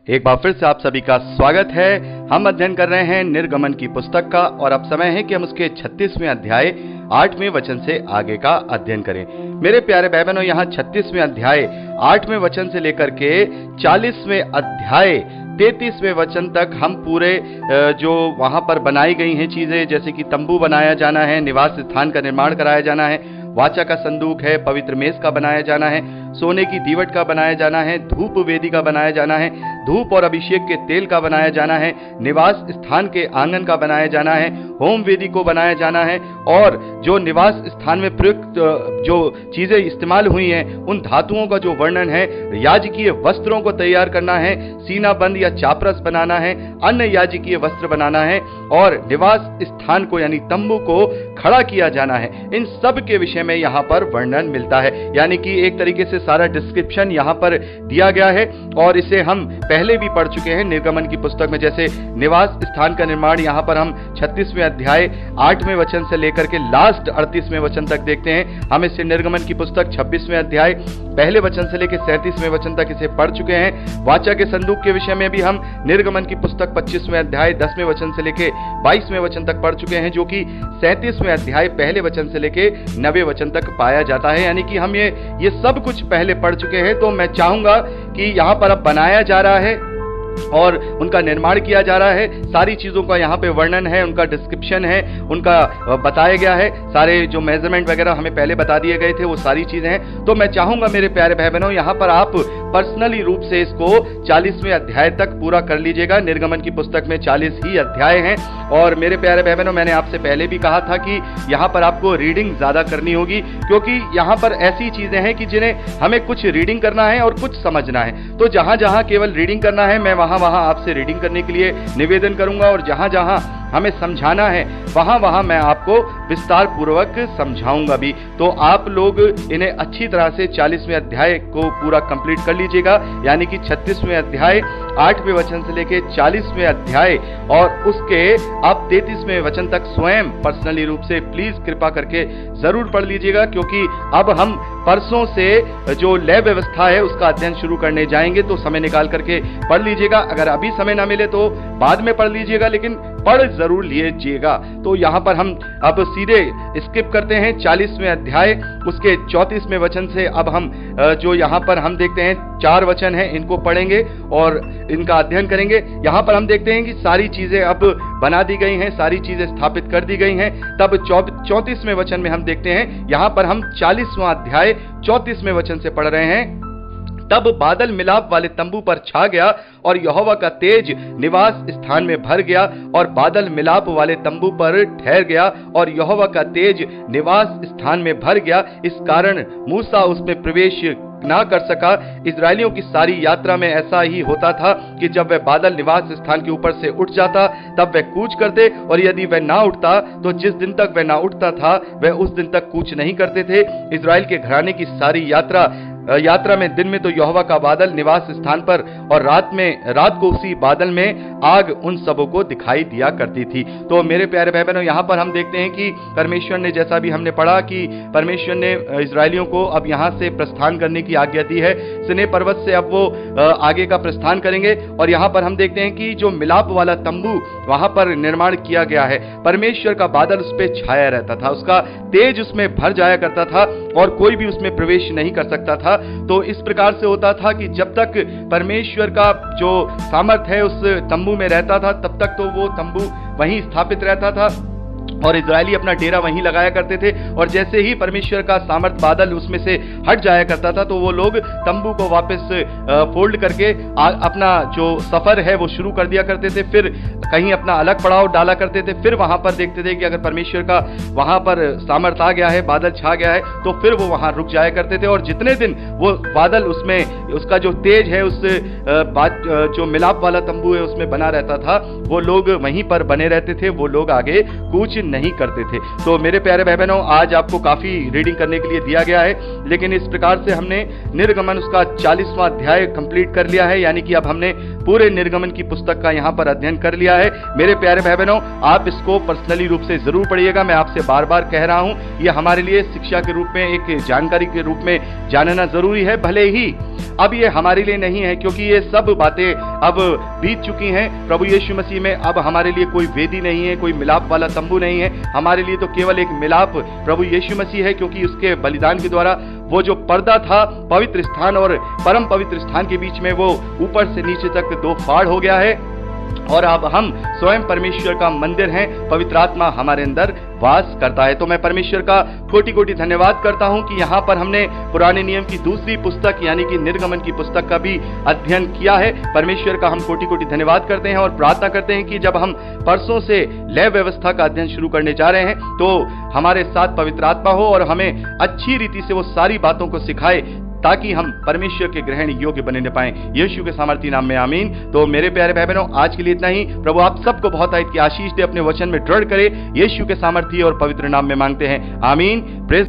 एक बार फिर से आप सभी का स्वागत है। हम अध्ययन कर रहे हैं निर्गमन की पुस्तक का और अब समय है कि हम उसके 36वें अध्याय 8वें वचन से आगे का अध्ययन करें। मेरे प्यारे भाई बहनों, यहाँ 36वें अध्याय 8वें वचन से लेकर के 40वें अध्याय 33वें वचन तक हम पूरे जो वहां पर बनाई गई हैं चीजें, जैसे कि तंबू बनाया जाना है, निवास स्थान का निर्माण कराया जाना है, वाचा का संदूक है, पवित्र मेज का बनाया जाना है, सोने की दीवट का बनाया जाना है, धूप वेदी का बनाया जाना है, धूप और अभिषेक के तेल का बनाया जाना है, निवास स्थान के आंगन का बनाया जाना है, होम वेदी को बनाया जाना है और जो निवास स्थान में प्रयुक्त जो चीजें इस्तेमाल हुई हैं उन धातुओं का जो वर्णन है, याजकीय वस्त्रों को तैयार करना है, सीना बंद या चापरस बनाना है, अन्य याजकीय वस्त्र बनाना है और निवास स्थान को यानी तंबू को खड़ा किया जाना है। इन सब के विषय में यहाँ पर वर्णन मिलता है, यानी कि एक तरीके से सारा डिस्क्रिप्शन यहाँ पर दिया गया है और इसे हम पहले भी पढ़ चुके हैं निर्गमन की पुस्तक में। जैसे निवास स्थान का निर्माण यहाँ पर हम 36वें अध्याय 8वें वचन से लेकर के लास्ट 38वें वचन तक देखते हैं। हम इसे निर्गमन की पुस्तक 26वें अध्याय पहले वचन से लेकर 37वें वचन तक इसे पढ़ चुके हैं। वाचा के संदूक के विषय में भी हम निर्गमन की पुस्तक 25वें अध्याय 10वें वचन से लेकर 22वें वचन तक पढ़ चुके हैं, जो कि 37वें अध्याय पहले वचन से लेकर 9वें वचन तक पाया जाता है। यानी कि हम ये सब कुछ पहले पढ़ चुके हैं। तो मैं चाहूंगा कि यहाँ पर अब बनाया जा रहा है और उनका निर्माण किया जा रहा है। सारी चीजों का यहाँ पे वर्णन है, उनका डिस्क्रिप्शन है, उनका बताया गया है। सारे जो मेजरमेंट वगैरह हमें पहले बता दिए गए थे वो सारी चीजें हैं। तो मैं चाहूंगा मेरे प्यारे भाई बहनों, यहाँ पर आप पर्सनली रूप से इसको 40वें अध्याय तक पूरा कर लीजिएगा। निर्गमन की पुस्तक में 40 ही अध्याय हैं और मेरे प्यारे भाई बहनों, मैंने आपसे पहले भी कहा था कि यहाँ पर आपको रीडिंग ज्यादा करनी होगी, क्योंकि यहाँ पर ऐसी चीजें हैं कि जिन्हें हमें कुछ रीडिंग करना है और कुछ समझना है। तो जहां जहां केवल रीडिंग करना है, मैं वहां आपसे रीडिंग करने के लिए निवेदन करूंगा और जहां जहां हमें समझाना है वहां मैं आपको विस्तार पूर्वक समझाऊंगा भी। तो आप लोग इन्हें अच्छी तरह से 40वें अध्याय को पूरा कंप्लीट कर लीजिएगा, यानी कि 36वें अध्याय 8वें वचन से लेके 40वें अध्याय और उसके आप 33वें वचन तक स्वयं पर्सनली रूप से प्लीज कृपा करके जरूर पढ़ लीजिएगा, क्योंकि अब हम परसों से जो लय व्यवस्था है उसका अध्ययन शुरू करने जाएंगे। तो समय निकाल करके पढ़ लीजिएगा। अगर अभी समय ना मिले तो बाद में पढ़ लीजिएगा, लेकिन पढ़ जरूर लीजिएगा। तो यहाँ पर हम अब सीधे स्किप करते हैं 40वें अध्याय उसके 34वें वचन से। अब हम जो यहाँ पर हम देखते हैं 4 वचन हैं, इनको पढ़ेंगे और इनका अध्ययन करेंगे। यहाँ पर हम देखते हैं कि सारी चीजें अब बना दी गई हैं, सारी चीजें स्थापित कर दी गई हैं। तब 34वें वचन में हम देखते हैं, यहाँ पर हम 40वां अध्याय 34वें वचन से पढ़ रहे हैं। तब बादल मिलाप वाले तंबू पर छा गया और यहोवा का तेज निवास स्थान में भर गया और बादल मिलाप वाले तंबू पर ठहर गया और यहोवा का तेज निवास स्थान में भर गया। इस कारण मूसा उसमें प्रवेश ना कर सका। इजरायलियों की सारी यात्रा में ऐसा ही होता था कि जब वह बादल निवास स्थान के ऊपर से उठ जाता तब वह कूच करते, और यदि वह ना उठता तो जिस दिन तक वह ना उठता था वह उस दिन तक कूच नहीं करते थे। इजराइल के घराने की सारी यात्रा में दिन में तो यहोवा का बादल निवास स्थान पर और रात को उसी बादल में आग उन सबों को दिखाई दिया करती थी। तो मेरे प्यारे भाई बहनों, यहाँ पर हम देखते हैं कि परमेश्वर ने, जैसा भी हमने पढ़ा कि परमेश्वर ने इजरायलियों को अब यहाँ से प्रस्थान करने की आज्ञा दी है। सिने पर्वत से अब वो आगे का प्रस्थान करेंगे और यहाँ पर हम देखते हैं कि जो मिलाप वाला तंबू वहां पर निर्माण किया गया है, परमेश्वर का बादल उस पर छाया रहता था, उसका तेज उसमें भर जाया करता था और कोई भी उसमें प्रवेश नहीं कर सकता था। तो इस प्रकार से होता था कि जब तक परमेश्वर का जो सामर्थ है उस तंबू में रहता था तब तक तो वो तंबू वहीं स्थापित रहता था और इजरायली अपना डेरा वहीं लगाया करते थे। और जैसे ही परमेश्वर का सामर्थ बादल उसमें से हट जाया करता था तो वो लोग तंबू को वापस फोल्ड करके अपना जो सफर है वो शुरू कर दिया करते थे, फिर कहीं अपना अलग पड़ाव डाला करते थे, फिर वहां पर देखते थे कि अगर परमेश्वर का वहां पर सामर्थ आ गया है, बादल छा गया है, तो फिर वो वहां रुक जाया करते थे। और जितने दिन वो बादल उसमें उसका जो तेज है उस जो मिलाप वाला तंबू है उसमें बना रहता था, वो लोग वहीं पर बने रहते थे, वो लोग आगे कूच नहीं करते थे। तो मेरे प्यारे भाई बहनों, आज आपको काफी रीडिंग करने के लिए दिया गया है, लेकिन इस प्रकार से हमने निर्गमन उसका 40वां अध्याय कंप्लीट कर लिया है, यानी कि अब हमने पूरे निर्गमन की पुस्तक का यहाँ पर अध्ययन कर लिया है। मेरे प्यारे भाई बहनों, आप इसको पर्सनली रूप से जरूर पढ़िएगा। मैं आपसे बार बार कह रहा हूँ, ये हमारे लिए शिक्षा के रूप में, एक जानकारी के रूप में जानना जरूरी है। भले ही अब ये हमारे लिए नहीं है, क्योंकि ये सब बातें अब बीत चुकी हैं। प्रभु यीशु मसीह में अब हमारे लिए कोई वेदी नहीं है, कोई मिलाप वाला तंबू नहीं है। हमारे लिए तो केवल एक मिलाप प्रभु यीशु मसीह है, क्योंकि उसके बलिदान के द्वारा वो जो पर्दा था पवित्र स्थान और परम पवित्र स्थान के बीच में, वो ऊपर से नीचे तक 2 फाड़ हो गया है और अब हम स्वयं परमेश्वर का मंदिर हैं। पवित्र आत्मा हमारे अंदर वास करता है। तो मैं परमेश्वर का कोटि कोटि धन्यवाद करता हूं कि यहाँ पर हमने पुराने नियम की दूसरी पुस्तक यानी कि निर्गमन की पुस्तक का भी अध्ययन किया है। परमेश्वर का हम कोटि कोटि धन्यवाद करते हैं और प्रार्थना करते हैं कि जब हम परसों से लय व्यवस्था का अध्ययन शुरू करने जा रहे हैं तो हमारे साथ पवित्र आत्मा हो और हमें अच्छी रीति से वो सारी बातों को सिखाए, ताकि हम परमेश्वर के ग्रहण योग्य बनने पाएं। यीशु के सामर्थी नाम में आमीन। तो मेरे प्यारे भाई बहनों, आज के लिए इतना ही। प्रभु आप सबको बहुत की आशीष दे, अपने वचन में दृढ़ करे। यीशु के सामर्थी और पवित्र नाम में मांगते हैं, आमीन। प्रेज